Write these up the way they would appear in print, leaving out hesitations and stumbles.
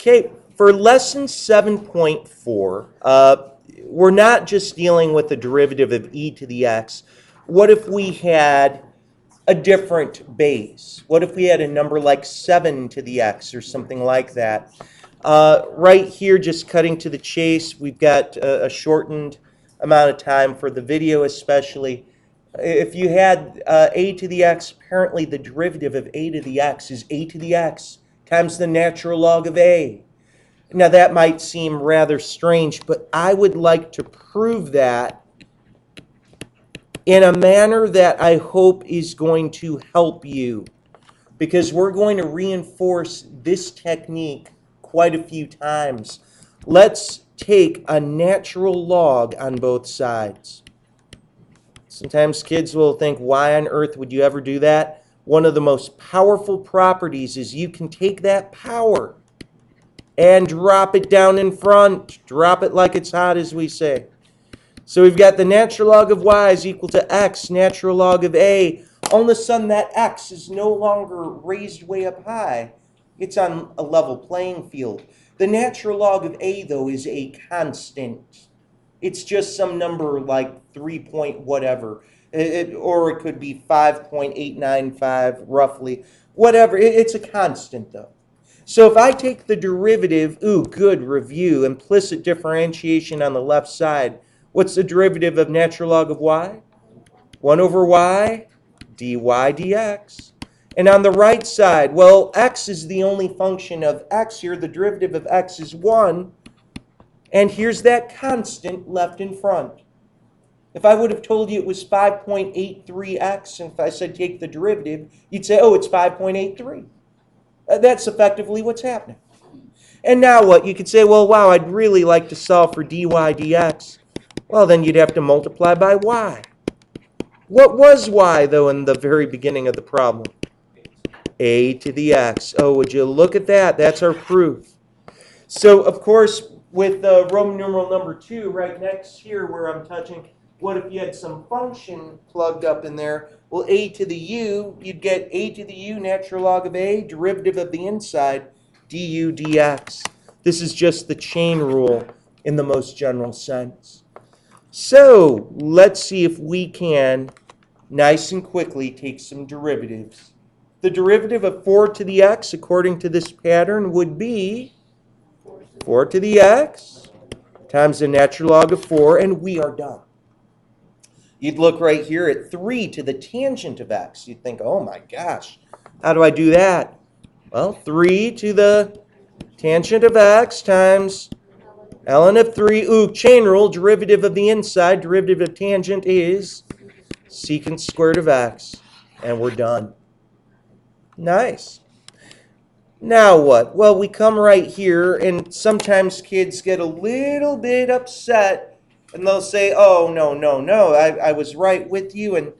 Okay, for lesson 7.4, we're not just dealing with the derivative of e to the x. What if we had a different base? What if we had a number like 7 to the x or something like that? Right here, just cutting to the chase, we've got a shortened amount of time for the video especially. If you had a to the x, apparently the derivative of a to the x is a to the x times the natural log of a. Now that might seem rather strange, but I would like to prove that in a manner that I hope is going to help you, because we're going to reinforce this technique quite a few times. Let's take a natural log on both sides. Sometimes kids will think, why on earth would you ever do that? One of the most powerful properties is you can take that power and drop it down in front. Drop it like it's hot, as we say. So we've got the natural log of y is equal to x, natural log of a. All of a sudden, that x is no longer raised way up high. It's on a level playing field. The natural log of a, though, is a constant. It's just some number like 3 point whatever. Or it could be 5.895, roughly. Whatever. It's a constant, though. So if I take the derivative, good review, implicit differentiation on the left side, what's the derivative of natural log of y? 1 over y, dy dx. And on the right side, well, x is the only function of x here. The derivative of x is 1. And here's that constant left in front. If I would have told you it was 5.83x, and if I said take the derivative, you'd say, oh, it's 5.83. That's effectively what's happening. And now what? You could say, well, wow, I'd really like to solve for dy dx. Well, then you'd have to multiply by y. What was y, though, in the very beginning of the problem? A to the x. Oh, would you look at that? That's our proof. So, of course, with Roman numeral number 2, right next here where I'm touching, what if you had some function plugged up in there? Well, a to the u, you'd get a to the u, natural log of a, derivative of the inside, du dx. This is just the chain rule in the most general sense. So, let's see if we can, nice and quickly, take some derivatives. The derivative of 4 to the x, according to this pattern, would be 4 to the x times the natural log of 4, and we are done. You'd look right here at 3 to the tangent of x. You'd think, oh my gosh, how do I do that? Well, 3 to the tangent of x times ln of 3. Chain rule, derivative of the inside, derivative of tangent is secant squared of x. And we're done. Nice. Now what? Well, we come right here, and sometimes kids get a little bit upset, and they'll say, oh, no, I was right with you, and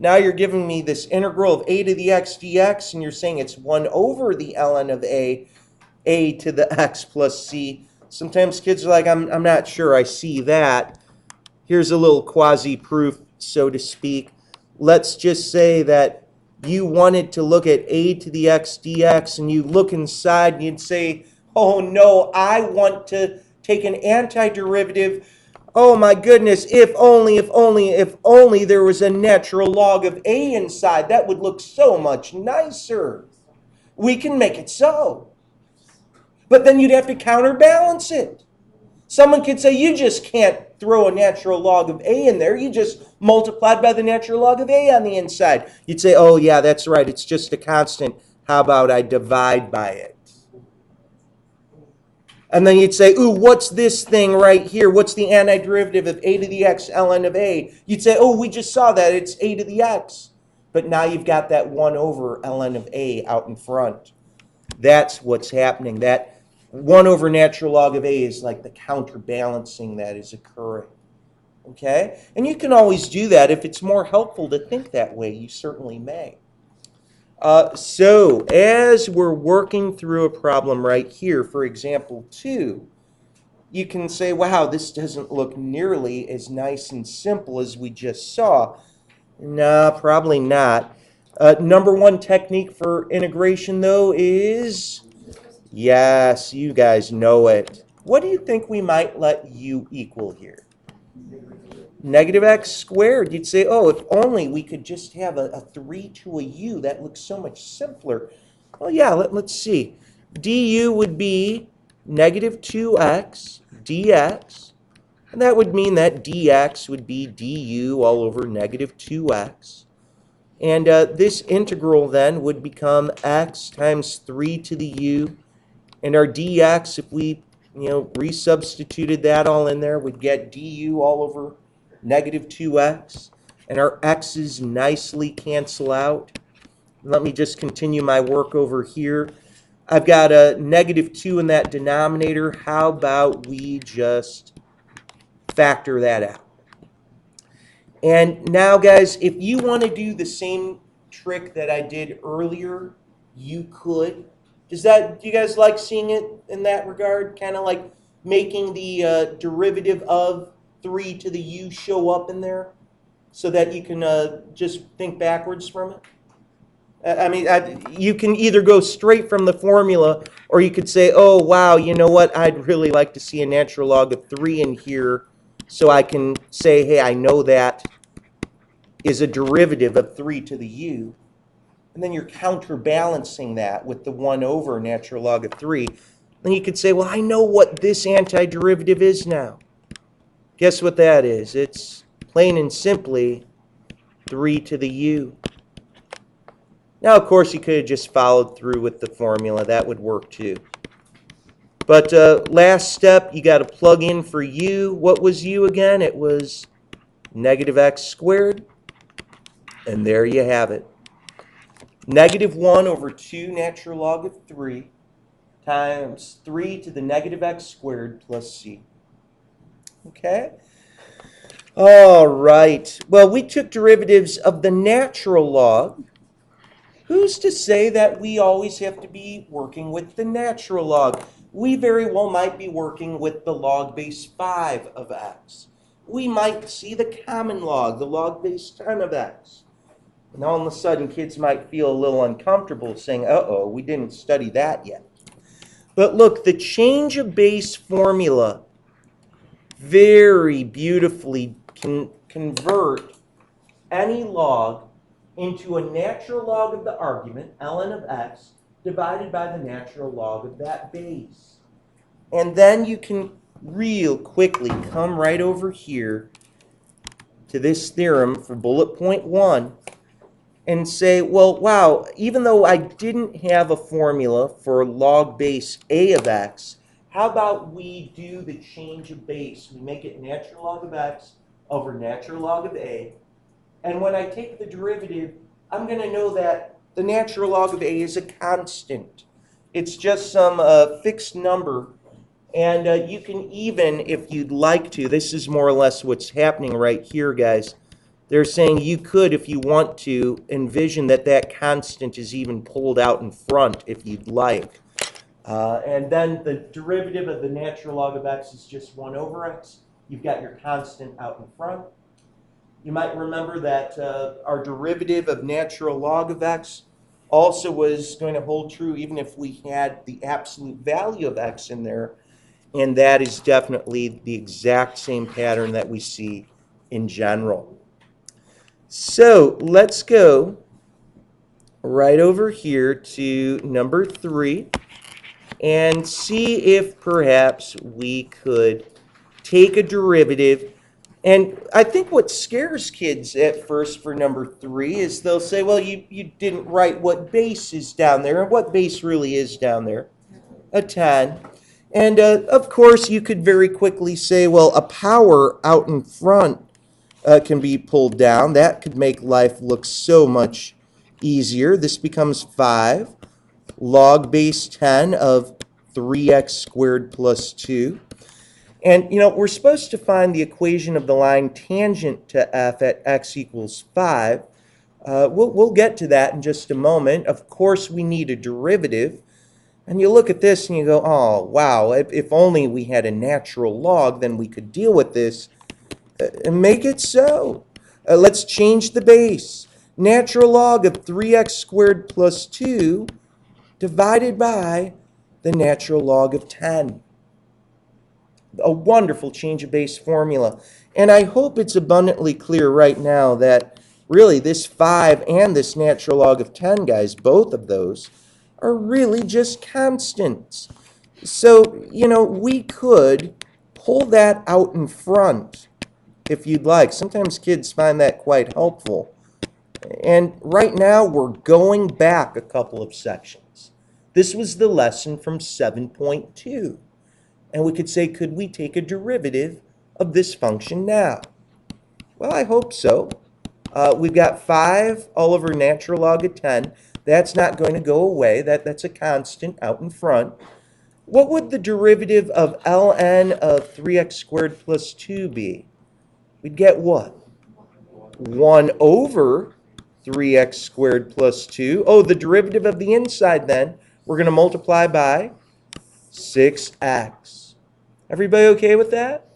now you're giving me this integral of a to the x dx, and you're saying it's 1 over the ln of a to the x plus c. Sometimes kids are like, I'm not sure I see that. Here's a little quasi-proof, so to speak. Let's just say that you wanted to look at a to the x dx, and you look inside and you'd say, oh no, I want to take an antiderivative. Oh my goodness, if only there was a natural log of a inside. That would look so much nicer. We can make it so. But then you'd have to counterbalance it. Someone could say, you just can't throw a natural log of a in there. You just multiplied by the natural log of a on the inside. You'd say, oh yeah, that's right. It's just a constant. How about I divide by it? And then you'd say, what's this thing right here? What's the antiderivative of a to the x ln of a? You'd say, we just saw that. It's a to the x. But now you've got that 1 over ln of a out in front. That's what's happening. That 1 over natural log of a is like the counterbalancing that is occurring. Okay? And you can always do that. If it's more helpful to think that way, you certainly may. So, as we're working through a problem right here, for example, 2, you can say, wow, this doesn't look nearly as nice and simple as we just saw. No, probably not. Number 1 technique for integration, though, is Yes, you guys know it. What do you think we might let u equal here? Negative x squared. You'd say, oh, if only we could just have a 3 to a u. That looks so much simpler. Well, yeah, let's see. Du would be negative 2x dx. And that would mean that dx would be du all over negative 2x. And this integral then would become x times 3 to the u. And our dx, if we resubstituted that all in there, would get du all over negative 2x. And our x's nicely cancel out. Let me just continue my work over here. I've got a negative 2 in that denominator. How about we just factor that out? And now, guys, if you want to do the same trick that I did earlier, you could. Do you guys like seeing it in that regard? Kind of like making the derivative of 3 to the u show up in there so that you can just think backwards from it? I mean, you can either go straight from the formula, or you could say, oh, wow, you know what? I'd really like to see a natural log of 3 in here so I can say, hey, I know that is a derivative of 3 to the u. And then you're counterbalancing that with the 1 over natural log of 3. Then you could say, well, I know what this antiderivative is now. Guess what that is? It's plain and simply 3 to the u. Now, of course, you could have just followed through with the formula. That would work too. But last step, you got to plug in for u. What was u again? It was negative x squared. And there you have it. Negative 1 over 2 natural log of 3 times 3 to the negative x squared plus c. Okay? All right. Well, we took derivatives of the natural log. Who's to say that we always have to be working with the natural log? We very well might be working with the log base 5 of x. We might see the common log, the log base 10 of x. And all of a sudden, kids might feel a little uncomfortable saying, uh-oh, we didn't study that yet. But look, the change of base formula very beautifully can convert any log into a natural log of the argument, ln of x, divided by the natural log of that base. And then you can real quickly come right over here to this theorem for bullet point 1 and say, well, wow, even though I didn't have a formula for log base a of x, how about we do the change of base? We make it natural log of x over natural log of a. And when I take the derivative, I'm going to know that the natural log of a is a constant. It's just some fixed number. And you can even, if you'd like to, this is more or less what's happening right here, guys. They're saying you could, if you want to, envision that that constant is even pulled out in front if you'd like. And then the derivative of the natural log of x is just 1 over x. You've got your constant out in front. You might remember that our derivative of natural log of x also was going to hold true even if we had the absolute value of x in there. And that is definitely the exact same pattern that we see in general. So let's go right over here to number 3 and see if perhaps we could take a derivative. And I think what scares kids at first for number 3 is they'll say, well, you didn't write what base is down there. And what base really is down there? A 10. And of course, you could very quickly say, well, a power out in front can be pulled down. That could make life look so much easier. This becomes 5 log base 10 of 3x squared plus 2. And, we're supposed to find the equation of the line tangent to f at x equals 5. We'll get to that in just a moment. Of course, we need a derivative. And you look at this and you go, oh, wow, if only we had a natural log, then we could deal with this. And make it so. Let's change the base. Natural log of 3x squared plus 2 divided by the natural log of 10. A wonderful change of base formula. And I hope it's abundantly clear right now that really this 5 and this natural log of 10, guys, both of those are really just constants. So, we could pull that out in front if you'd like. Sometimes kids find that quite helpful. And right now we're going back a couple of sections. This was the lesson from 7.2. And we could say, could we take a derivative of this function now? Well, I hope so. We've got 5 all over natural log of 10. That's not going to go away. That's a constant out in front. What would the derivative of ln of 3x squared plus 2 be? We'd get what? 1 over 3x squared plus 2. Oh, the derivative of the inside then, we're going to multiply by 6x. Everybody okay with that?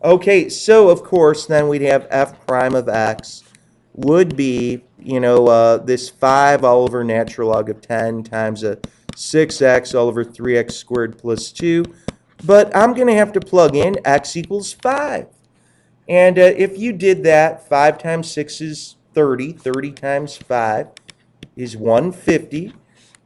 Okay, so of course then we'd have f prime of x would be, this 5 all over natural log of 10 times a 6x all over 3x squared plus 2. But I'm going to have to plug in x equals 5. And if you did that, 5 times 6 is 30. 30 times 5 is 150.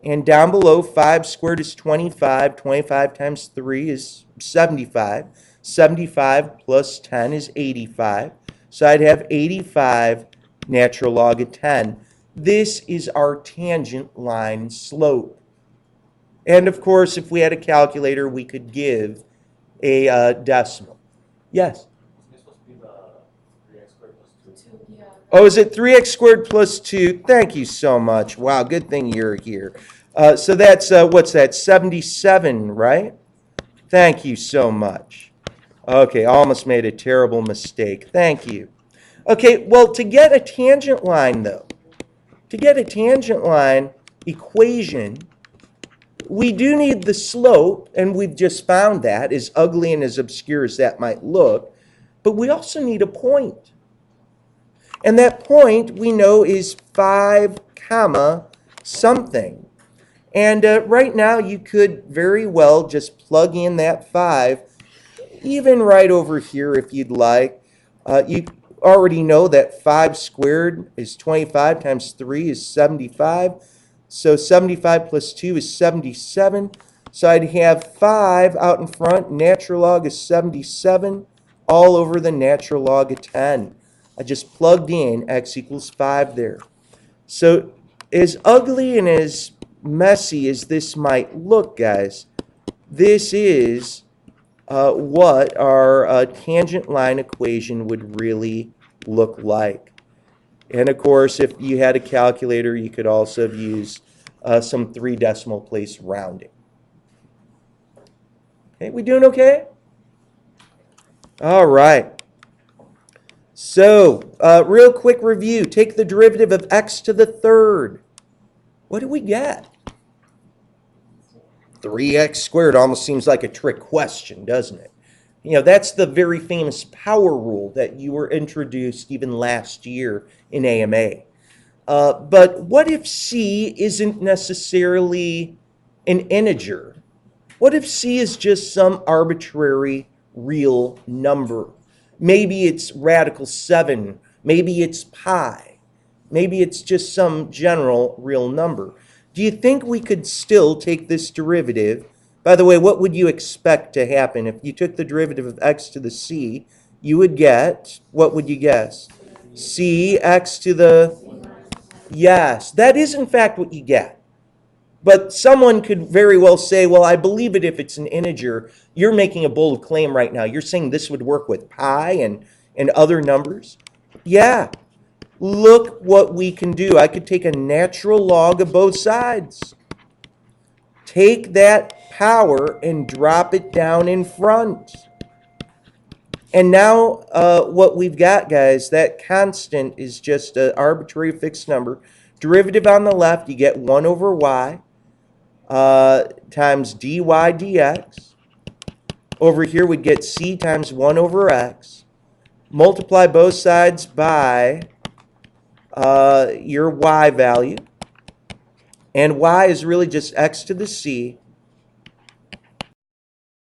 And down below, 5 squared is 25. 25 times 3 is 75. 75 plus 10 is 85. So I'd have 85 natural log of 10. This is our tangent line slope. And of course, if we had a calculator, we could give a decimal. Yes? Oh, is it 3x squared plus 2? Thank you so much. Wow, good thing you're here. So that's, what's that, 77, right? Thank you so much. Okay, almost made a terrible mistake. Thank you. Okay, well, to get a tangent line, though, to get a tangent line equation, we do need the slope, and we've just found that, as ugly and as obscure as that might look, but we also need a point. And that point we know is 5 comma something. And right now you could very well just plug in that 5, even right over here if you'd like. You already know that 5 squared is 25 times 3 is 75. So 75 plus 2 is 77. So I'd have 5 out in front. Natural log is 77 all over the natural log of 10. I just plugged in x equals 5 there. So as ugly and as messy as this might look, guys, this is what our tangent line equation would really look like. And of course, if you had a calculator, you could also have used some 3 decimal place rounding. Okay, we doing okay? All right. So, real quick review. Take the derivative of x to the third. What do we get? 3x squared almost seems like a trick question, doesn't it? That's the very famous power rule that you were introduced even last year in AMA. But what if c isn't necessarily an integer? What if c is just some arbitrary real number? Maybe it's radical 7. Maybe it's pi. Maybe it's just some general real number. Do you think we could still take this derivative? By the way, what would you expect to happen? If you took the derivative of x to the c, you would get, what would you guess? C x to the... Yes, that is in fact what you get. But someone could very well say, well, I believe it if it's an integer. You're making a bold claim right now. You're saying this would work with pi and other numbers? Yeah. Look what we can do. I could take a natural log of both sides. Take that power and drop it down in front. And now what we've got, guys, that constant is just an arbitrary fixed number. Derivative on the left, you get 1 over y. Times dy dx. Over here we'd get c times 1 over x. Multiply both sides by your y value. And y is really just x to the c